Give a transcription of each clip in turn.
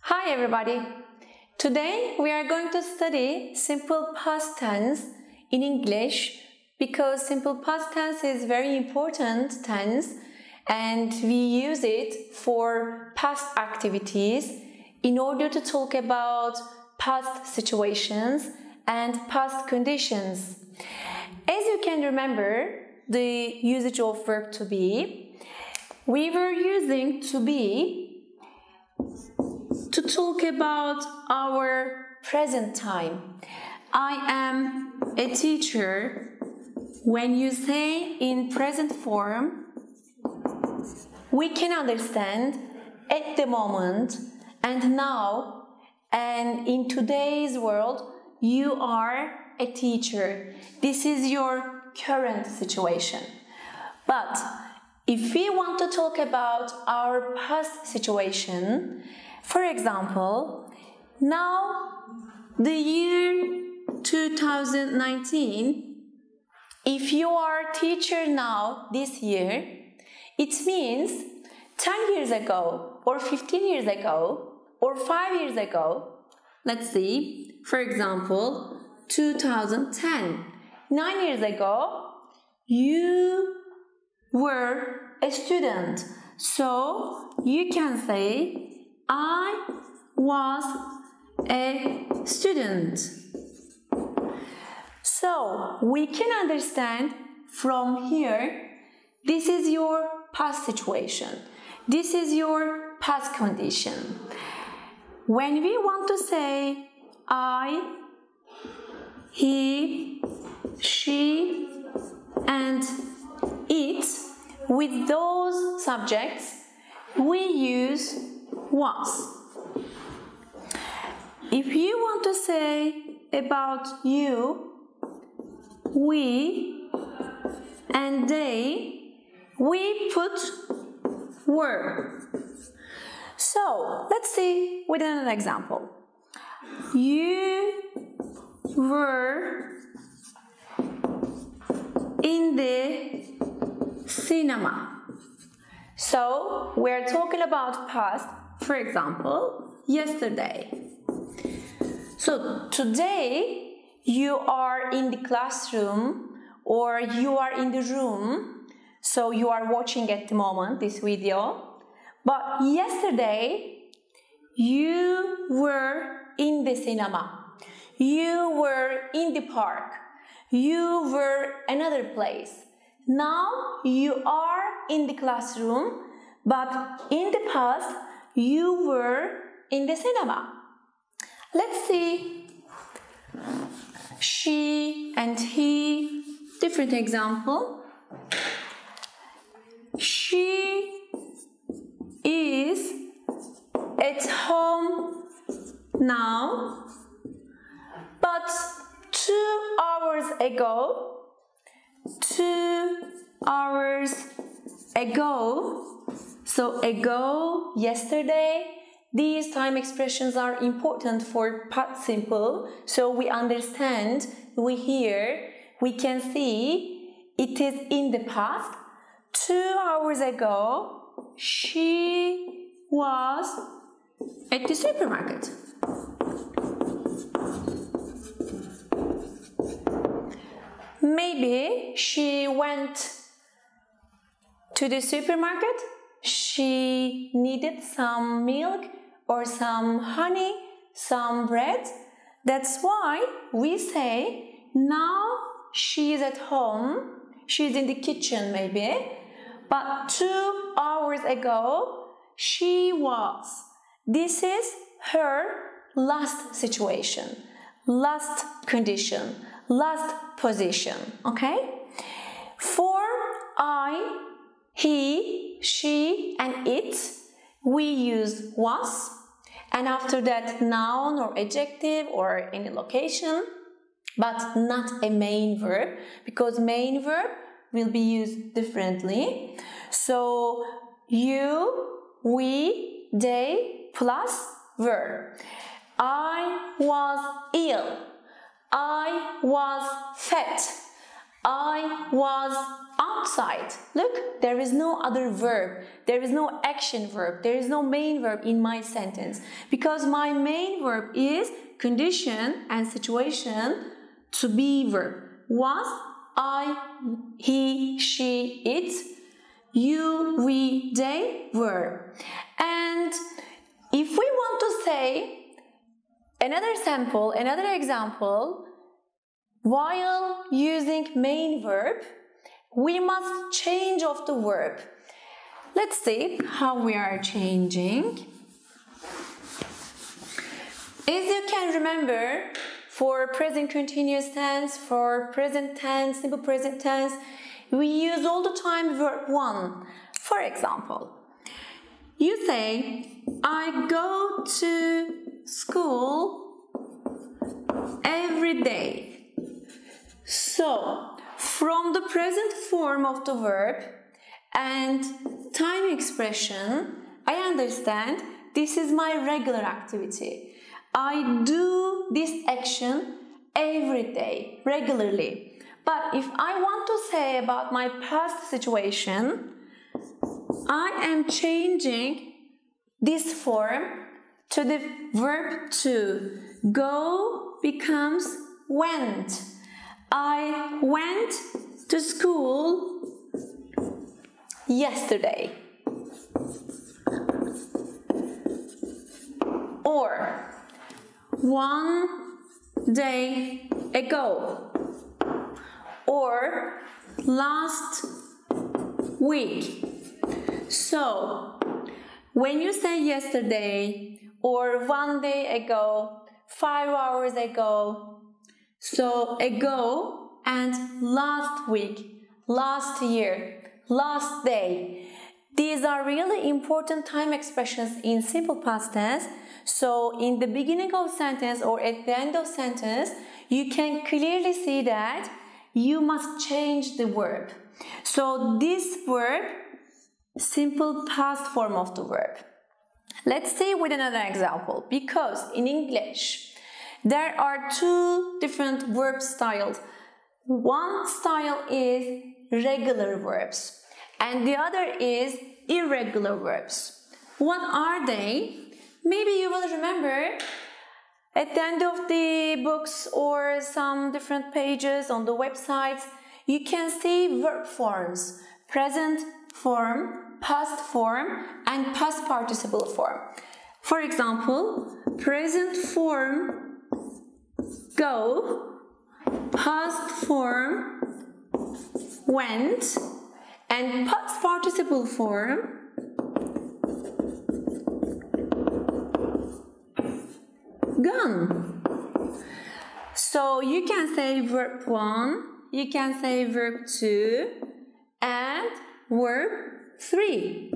Hi everybody! Today we are going to study simple past tense in English because simple past tense is very important tense and we use it for past activities in order to talk about past situations and past conditions. As you can remember the usage of verb to be, we were using to be to talk about our present time. I am a teacher. When you say in present form, we can understand at the moment and now, and in today's world, you are a teacher. This is your current situation. But if we want to talk about our past situation, for example, now the year 2019, if you are a teacher now this year, it means 10 years ago or 15 years ago or 5 years ago. Let's see, for example, 2010, 9 years ago, you were a student. So you can say, I was a student. So we can understand from here, this is your past situation. This is your past condition. When we want to say I, he, she, and it, with those subjects, we use was. If you want to say about you, we and they, we put were. So let's see with another example. You were in the cinema. So we're talking about past. For example, yesterday. So today you are in the classroom or you are in the room. So you are watching at the moment this video. But yesterday you were in the cinema. You were in the park. You were another place. Now you are in the classroom, but in the past you were in the cinema. Let's see. She and he, different example. She is at home now, but 2 hours ago, 2 hours ago, so ago, yesterday, these time expressions are important for past simple, so we understand, we hear, we can see it is in the past. 2 hours ago, she was at the supermarket. Maybe she went to the supermarket. She needed some milk or some honey, some bread. That's why we say now she is at home. She's in the kitchen maybe. But 2 hours ago she was. This is her last situation, last condition, last position. Okay? For I, he, she, and it, we use was, and after that noun or adjective or any location, but not a main verb, because main verb will be used differently. So you, we, they plus verb. I was ill. I was fat. I was outside. Look, there is no other verb. There is no action verb. There is no main verb in my sentence because my main verb is condition and situation to be verb. Was, I, he, she, it, you, we, they, were. And if we want to say another sample, another example, while using main verb, we must change of the verb. Let's see how we are changing. As you can remember, for present continuous tense, for present tense, simple present tense, we use all the time verb 1. For example, you say, I go to school every day. So, from the present form of the verb and time expression, I understand this is my regular activity. I do this action every day, regularly. But if I want to say about my past situation, I am changing this form to the verb to. Go becomes went. I went to school yesterday. Or one day ago. Or last week. So, when you say yesterday or one day ago, 5 hours ago, so ago and last week, last year, last day, these are really important time expressions in simple past tense. So in the beginning of sentence or at the end of sentence, you can clearly see that you must change the verb. So this verb, simple past form of the verb. Let's see with another example, because in English there are two different verb styles. One style is regular verbs and the other is irregular verbs. What are they? Maybe you will remember at the end of the books or some different pages on the websites, you can see verb forms, present form, past form, and past participle form. For example, present form, go, past form, went, and past participle form, gone. So you can say verb 1, you can say verb 2, and verb 3.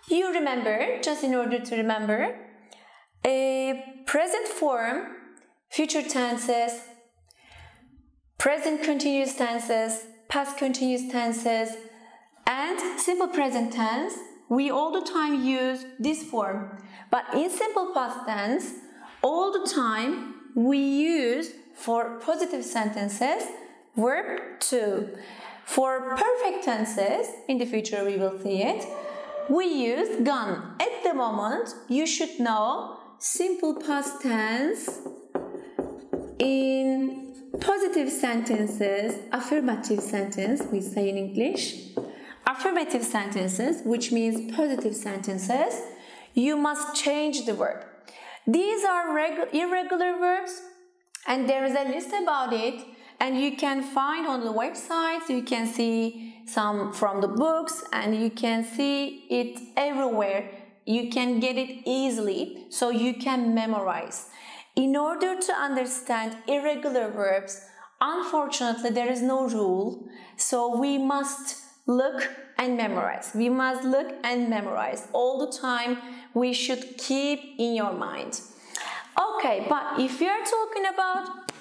You remember, just in order to remember, present form, future tenses, present continuous tenses, past continuous tenses, and simple present tense, we all the time use this form. But in simple past tense, all the time we use for positive sentences verb to. For perfect tenses, in the future we will see it, we use gone. At the moment, you should know simple past tense in positive sentences, affirmative sentence, we say in English. Affirmative sentences, which means positive sentences, you must change the verb. These are irregular verbs, and there is a list about it, and you can find on the websites, you can see some from the books, and you can see it everywhere. You can get it easily, so you can memorize. In order to understand irregular verbs, unfortunately there is no rule, so we must look and memorize. We must look and memorize. All the time we should keep in your mind. Okay, but if we are talking about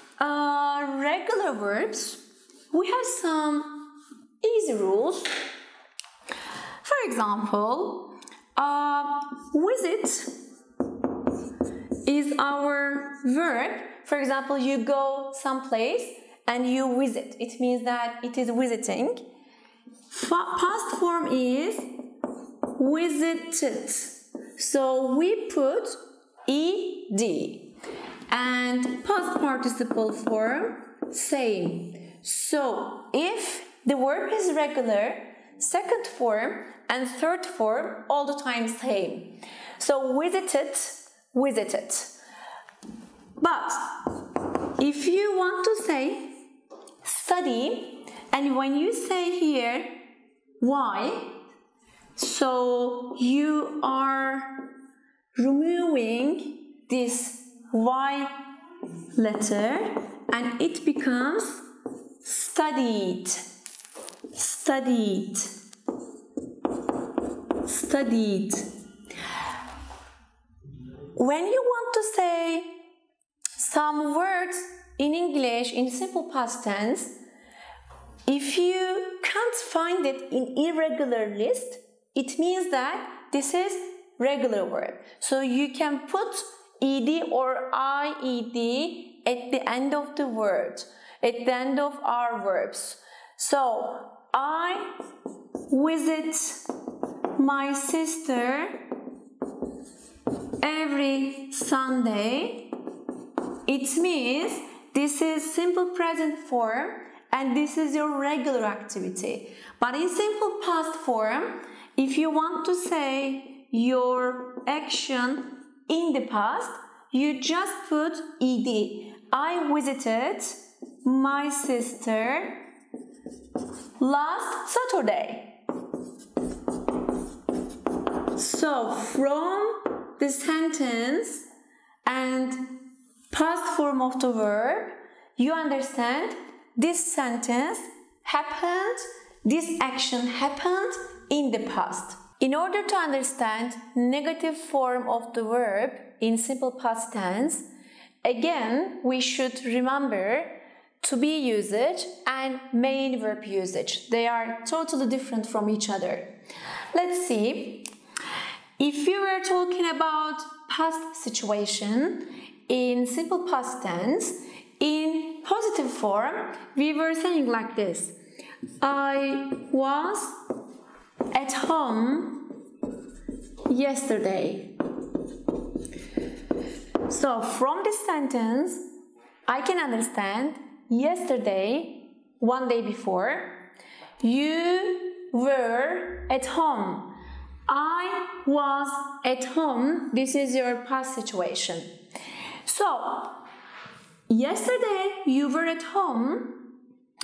regular verbs, we have some easy rules. For example, visit is our verb. For example, you go someplace and you visit. It means that it is visiting. Past form is visited. So we put ed. And past participle form, same. So if the verb is regular, second form and third form all the time same. So visited, visited. But if you want to say study, and when you say here why, so you are removing this Y letter and it becomes studied, studied, studied. When you want to say some words in English in simple past tense, if you can't find it in irregular list, it means that this is regular verb. So you can put ed or ied at the end of the word, at the end of our verbs. So I visit my sister every Sunday. It means this is simple present form and this is your regular activity. But in simple past form, if you want to say your action in the past, you just put ed. I visited my sister last Saturday. So from the sentence and past form of the verb, you understand this sentence happened, this action happened in the past. In order to understand negative form of the verb in simple past tense, again we should remember to be usage and main verb usage. They are totally different from each other. Let's see. If you were talking about past situation in simple past tense, in positive form, we were saying like this. I was at home yesterday. So from this sentence, I can understand yesterday, one day before, you were at home. I was at home. This is your past situation. So, yesterday you were at home.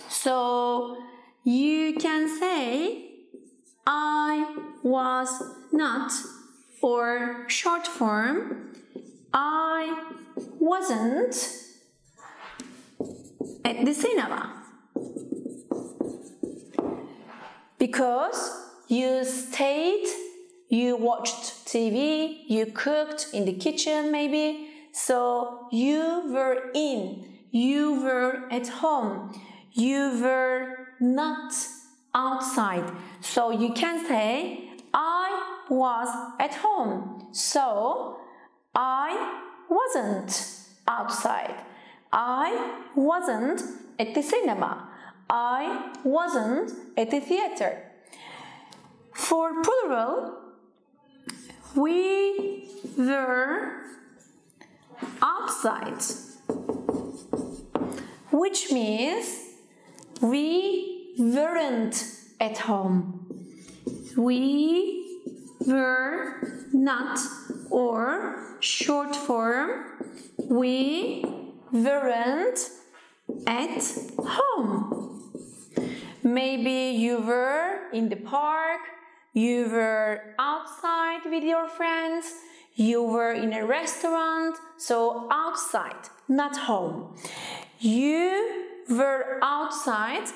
So, you can say I was not, or short form, I wasn't at the cinema. Because you stayed, you watched TV, you cooked in the kitchen maybe, so you were in, you were at home, you were not outside. So you can say, I was at home, so I wasn't outside. I wasn't at the cinema. I wasn't at the theater. For plural, we were outside, which means we weren't at home. We were not, or short form, we weren't at home. Maybe you were in the park, you were outside with your friends, you were in a restaurant, so outside, not home. You were outside,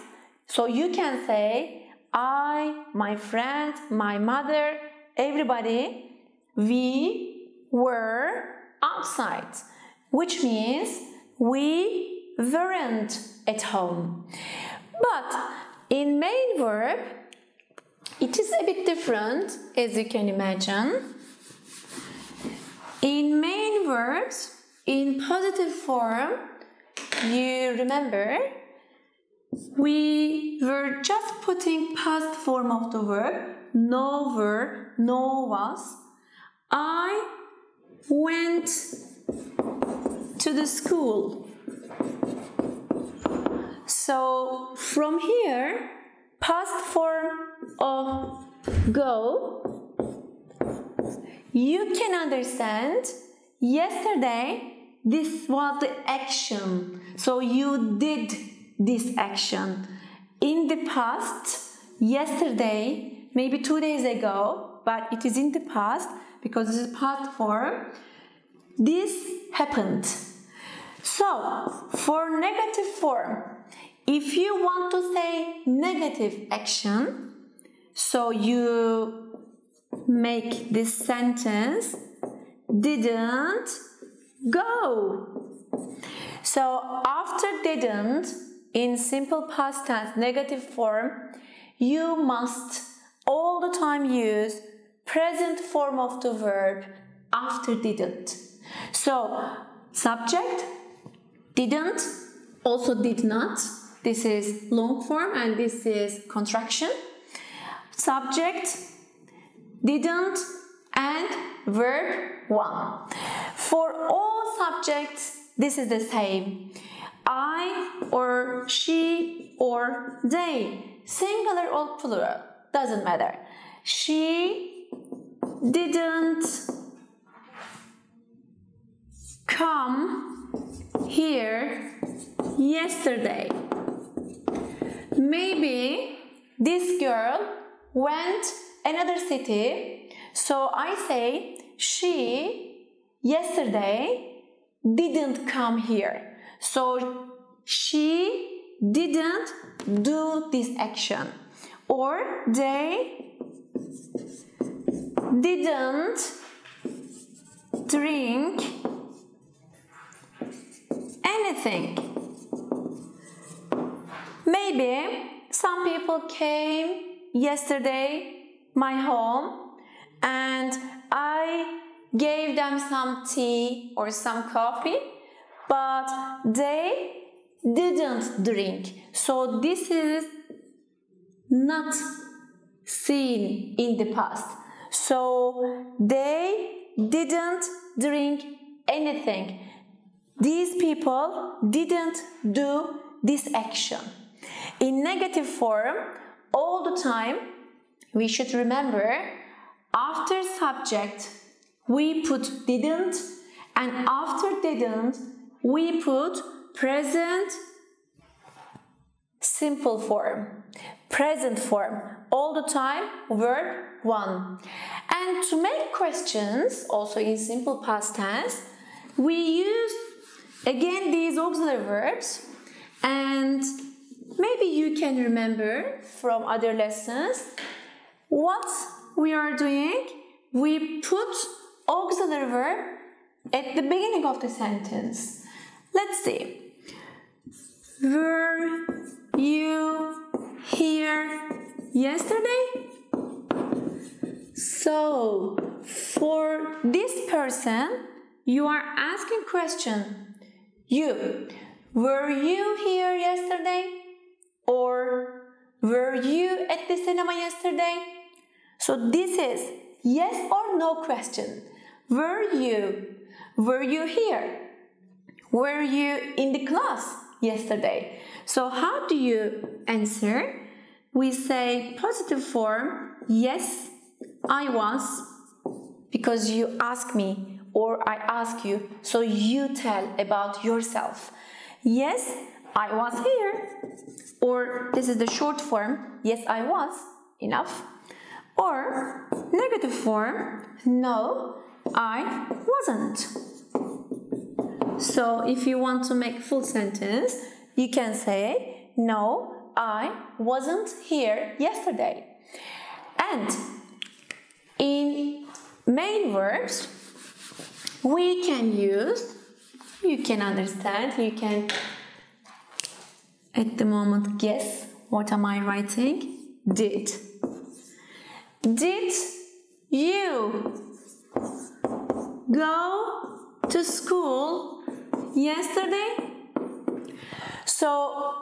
so you can say, I, my friend, my mother, everybody, we were outside, which means we weren't at home. But in main verb, it is a bit different, as you can imagine. In main verbs, in positive form, you remember we were just putting past form of the verb. No were, no was. I went to the school. So from here, past form of go, you can understand yesterday this was the action. So you did this action. In the past, yesterday, maybe 2 days ago, but it is in the past because this is past form. This happened. So, for negative form, if you want to say negative action, so you make this sentence, didn't go. So, after didn't, in simple past tense, negative form, you must all the time use present form of the verb after didn't. So, subject, didn't, also did not. This is long form and this is contraction. Subject, didn't, and verb 1. For all subjects, this is the same. I or she or they, singular or plural, doesn't matter. She didn't come here yesterday. Maybe this girl went another city, so I say she yesterday didn't come here. So she didn't do this action, or they didn't drink anything. Maybe some people came yesterday my home and I gave them some tea or some coffee, but they didn't drink. So this is not seen in the past. So they didn't drink anything. These people didn't do this action. In negative form, all the time, we should remember after subject we put didn't, and after didn't we put present simple form, present form, all the time verb 1. And to make questions, also in simple past tense, we use again these auxiliary verbs, and maybe you can remember from other lessons what we are doing. We put auxiliary verb at the beginning of the sentence. Let's see. Were you here yesterday? So, for this person, you are asking question. You, were you here yesterday? Or were you at the cinema yesterday? So this is yes or no question. Were you? Were you here? Were you in the class yesterday? So how do you answer? We say positive form, yes, I was, because you ask me or I ask you, so you tell about yourself. Yes, I was here. Or this is the short form, yes, I was, enough. Or negative form, no, I wasn't. So if you want to make full sentence, you can say, no, I wasn't here yesterday. And in main verbs, we can use, you can understand, you can at the moment guess what am I writing? Did. Did you go to school yesterday? So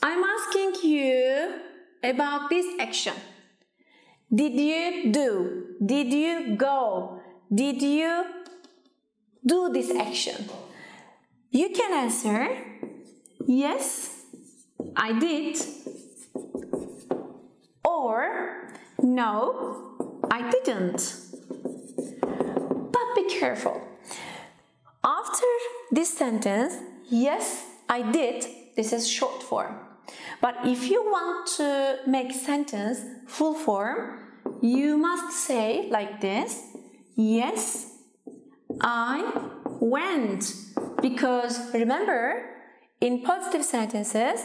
I'm asking you about this action. Did you do? Did you go? Did you do this action? You can answer, yes, I did. Or, no, I didn't. But be careful. After this sentence, yes, I did, this is short form. But if you want to make sentence full form, you must say like this, yes, I went. Because remember, in positive sentences,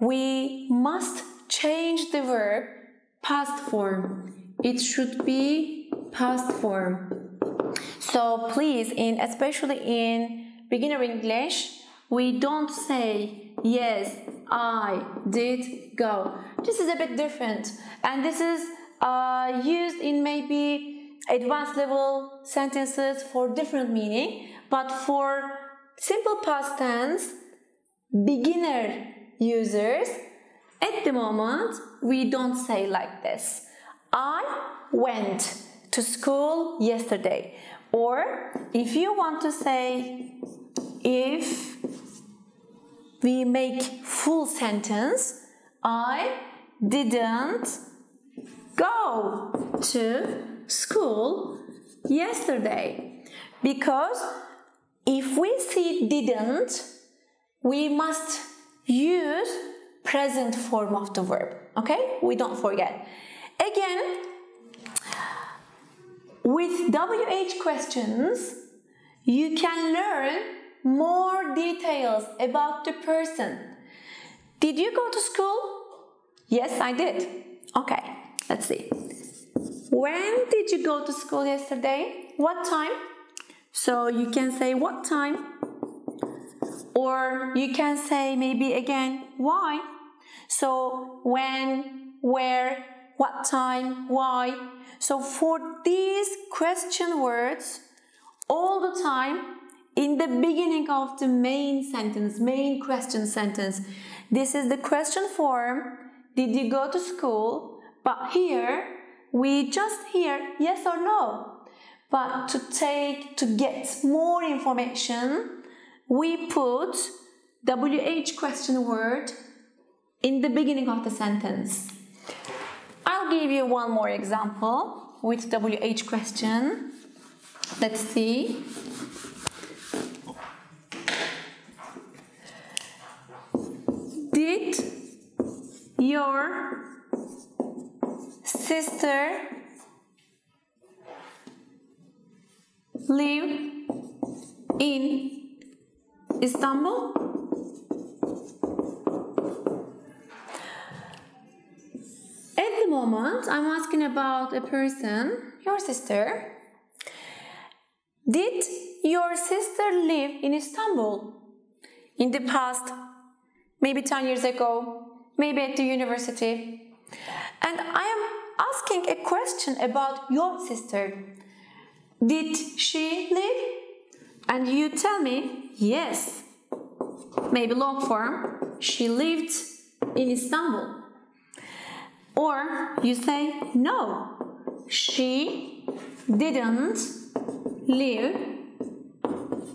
we must change the verb past form. It should be past form. So please, especially in beginner English, we don't say, yes, I did go. This is a bit different. And this is used in maybe advanced level sentences for different meaning. But for simple past tense, beginner users, at the moment, we don't say like this. I went to school yesterday. Or if you want to say, if we make full sentence, I didn't go to school yesterday. Because if we see didn't, we must use present form of the verb. Okay? We don't forget. Again, with WH questions, you can learn more details about the person. Did you go to school? Yes, I did. Okay, let's see. When did you go to school yesterday? What time? So you can say what time? Or you can say maybe again, why? So when, where, what time, why? So for these question words, all the time, in the beginning of the main sentence, main question sentence, this is the question form, did you go to school? But here, we just hear yes or no. But to get more information, we put WH question word in the beginning of the sentence. I'll give you one more example with WH question. Let's see. Did your sister live in Istanbul? At the moment, I'm asking about a person, your sister. Did your sister live in Istanbul in the past, maybe 10 years ago, maybe at the university? And I am asking a question about your sister. Did she live? And you tell me, yes. Maybe long form, she lived in Istanbul. Or you say, no, she didn't live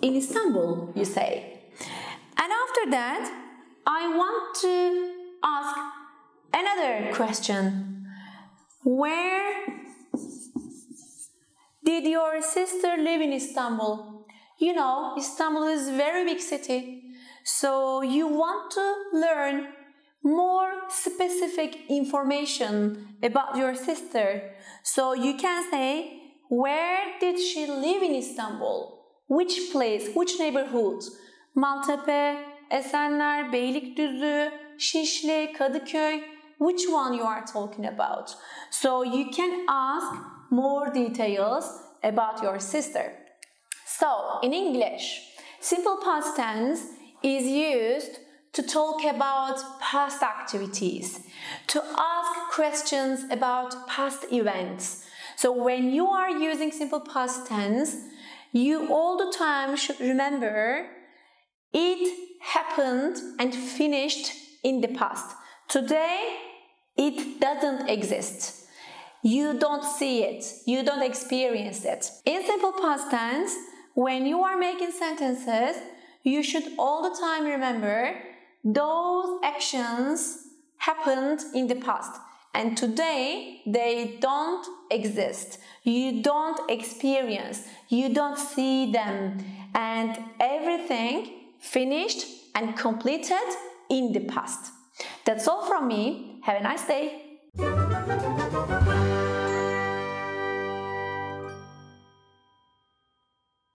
in Istanbul, you say. And after that, I want to ask another question. Where did your sister live in Istanbul? You know, Istanbul is a very big city. So you want to learn more specific information about your sister. So you can say, where did she live in Istanbul? Which place, which neighborhood? Maltepe, Esenler, Beylikdüzü, Şişli, Kadıköy. Which one you are talking about? So you can ask more details about your sister. So in English, simple past tense is used to talk about past activities, to ask questions about past events. So when you are using simple past tense, you all the time should remember it happened and finished in the past. Today, it doesn't exist. You don't see it. You don't experience it. In simple past tense, when you are making sentences, you should all the time remember those actions happened in the past. And today, they don't exist. You don't experience. You don't see them. And everything finished and completed in the past. That's all from me. Have a nice day.